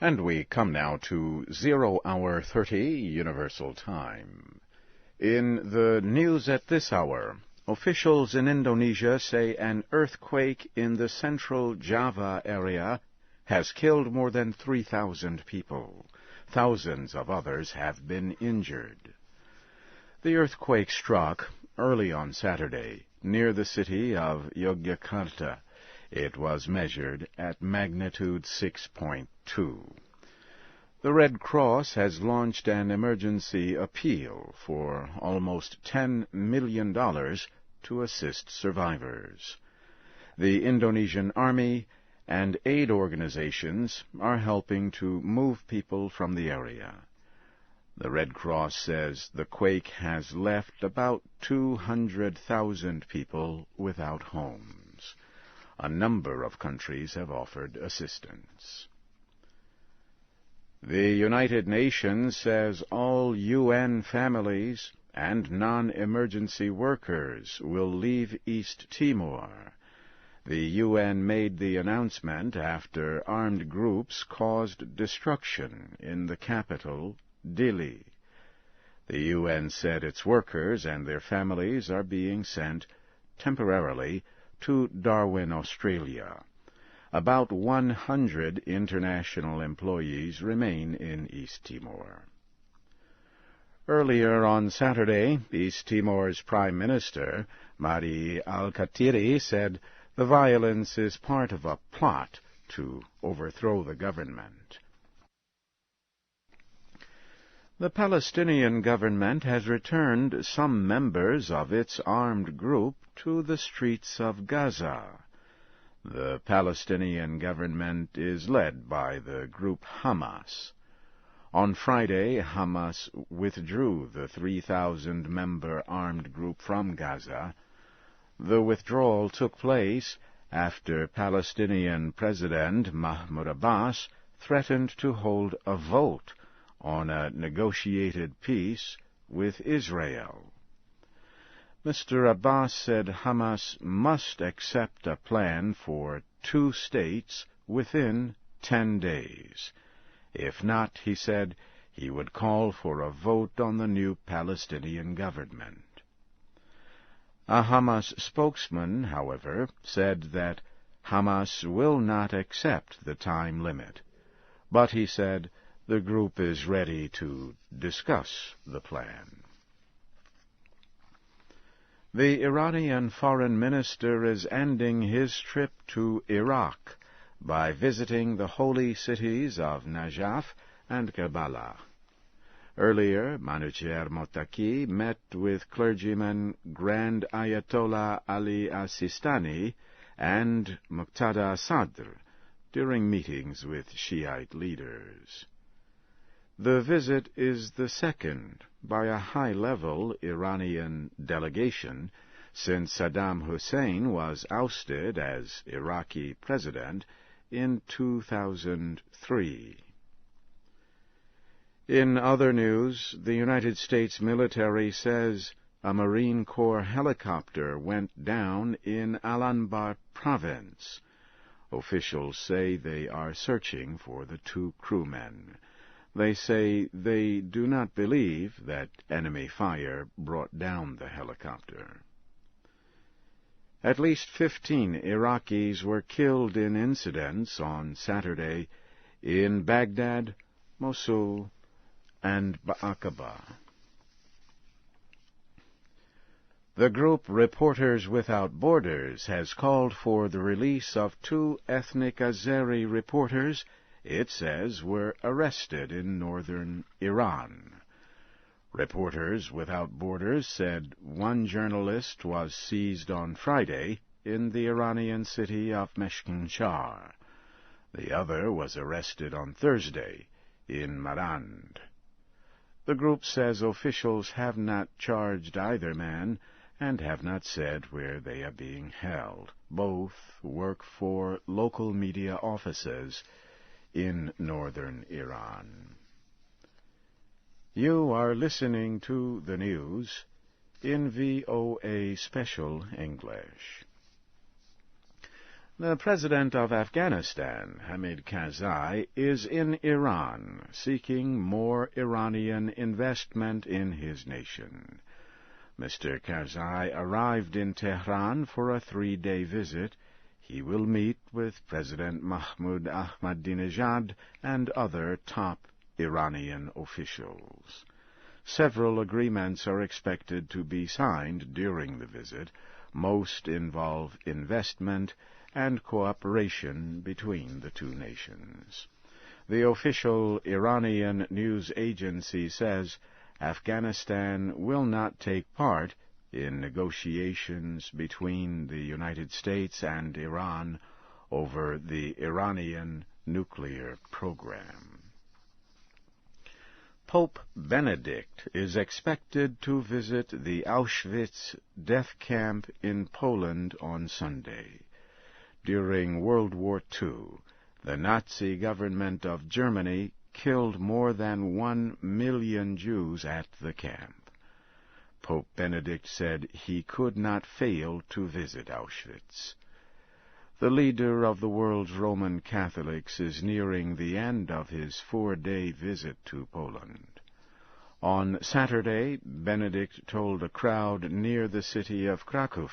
And we come now to 0 hour 30 Universal Time. In the news at this hour, officials in Indonesia say an earthquake in the central Java area has killed more than 3,000 people. Thousands of others have been injured. The earthquake struck early on Saturday near the city of Yogyakarta. It was measured at magnitude 6.2. The Red Cross has launched an emergency appeal for almost $10 million to assist survivors. The Indonesian Army and aid organizations are helping to move people from the area. The Red Cross says the quake has left about 200,000 people without homes. A number of countries have offered assistance. The United Nations says all UN families and non-emergency workers will leave East Timor. The UN made the announcement after armed groups caused destruction in the capital, Dili. The UN said its workers and their families are being sent temporarily to Darwin, Australia. About 100 international employees remain in East Timor. Earlier on Saturday, East Timor's Prime Minister, Mari Alkatiri, said the violence is part of a plot to overthrow the government. The Palestinian government has returned some members of its armed group to the streets of Gaza. The Palestinian government is led by the group Hamas. On Friday, Hamas withdrew the 3,000-member armed group from Gaza. The withdrawal took place after Palestinian President Mahmoud Abbas threatened to hold a vote on a negotiated peace with Israel. Mr. Abbas said Hamas must accept a plan for 2 states within 10 days. If not, he said, he would call for a vote on the new Palestinian government. A Hamas spokesman, however, said that Hamas will not accept the time limit, but he said the group is ready to discuss the plan. The Iranian foreign minister is ending his trip to Iraq by visiting the holy cities of Najaf and Karbala. Earlier, Manucher Mottaki met with clergyman Grand Ayatollah Ali Sistani and Muqtada Sadr during meetings with Shiite leaders. The visit is the second by a high-level Iranian delegation since Saddam Hussein was ousted as Iraqi president in 2003. In other news, the United States military says a Marine Corps helicopter went down in Al-Anbar province. Officials say they are searching for the 2 crewmen. They say they do not believe that enemy fire brought down the helicopter. At least 15 Iraqis were killed in incidents on Saturday in Baghdad, Mosul, and Ba'aqaba. The group Reporters Without Borders has called for the release of 2 ethnic Azeri reporters it says were arrested in northern Iran. Reporters Without Borders said one journalist was seized on Friday in the Iranian city of Meshkinshar. The other was arrested on Thursday in Marand. The group says officials have not charged either man and have not said where they are being held. Both work for local media offices in northern Iran. You are listening to the news in VOA Special English. The president of Afghanistan, Hamid Karzai, is in Iran, seeking more Iranian investment in his nation. Mr. Karzai arrived in Tehran for a 3-day visit. He will meet with President Mahmoud Ahmadinejad and other top Iranian officials. Several agreements are expected to be signed during the visit. Most involve investment and cooperation between the two nations. The official Iranian news agency says Afghanistan will not take part in negotiations between the United States and Iran over the Iranian nuclear program. Pope Benedict is expected to visit the Auschwitz death camp in Poland on Sunday. During World War II, the Nazi government of Germany killed more than 1 million Jews at the camp. Pope Benedict said he could not fail to visit Auschwitz. The leader of the world's Roman Catholics is nearing the end of his 4-day visit to Poland. On Saturday, Benedict told a crowd near the city of Krakow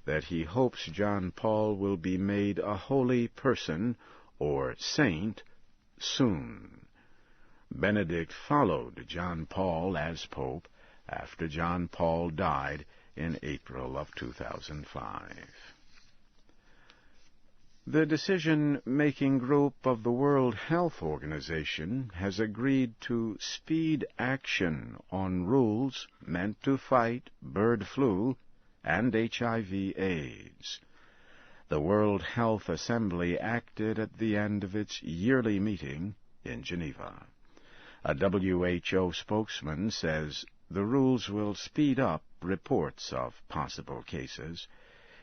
that he hopes John Paul will be made a holy person, or saint, soon. Benedict followed John Paul as Pope after John Paul died in April of 2005. The decision-making group of the World Health Organization has agreed to speed action on rules meant to fight bird flu and HIV/AIDS. The World Health Assembly acted at the end of its yearly meeting in Geneva. A WHO spokesman says the rules will speed up reports of possible cases.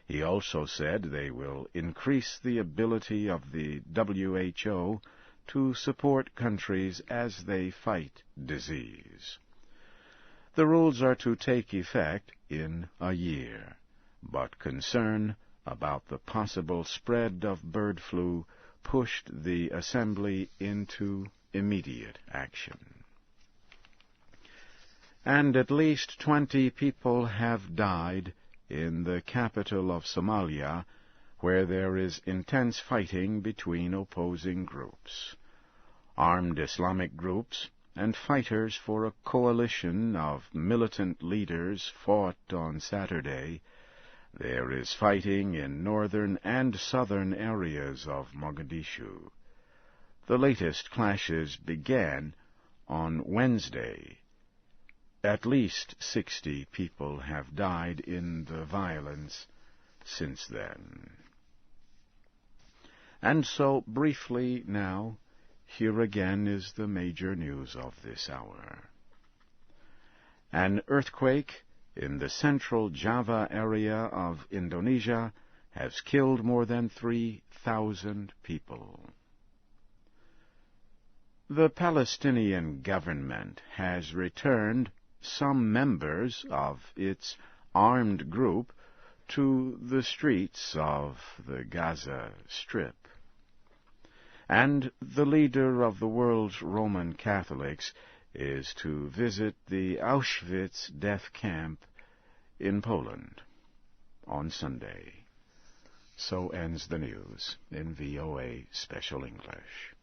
He also said they will increase the ability of the WHO to support countries as they fight disease. The rules are to take effect in a year, but concern about the possible spread of bird flu pushed the Assembly into immediate action. And at least 20 people have died in the capital of Somalia, where there is intense fighting between opposing groups. Armed Islamic groups and fighters for a coalition of militant leaders fought on Saturday. There is fighting in northern and southern areas of Mogadishu. The latest clashes began on Wednesday. At least 60 people have died in the violence since then. And so, briefly now, here again is the major news of this hour. An earthquake in the central Java area of Indonesia has killed more than 3,000 people. The Palestinian government has returned some members of its armed group to the streets of the Gaza Strip. And the leader of the world's Roman Catholics is to visit the Auschwitz death camp in Poland on Sunday. So ends the news in VOA Special English.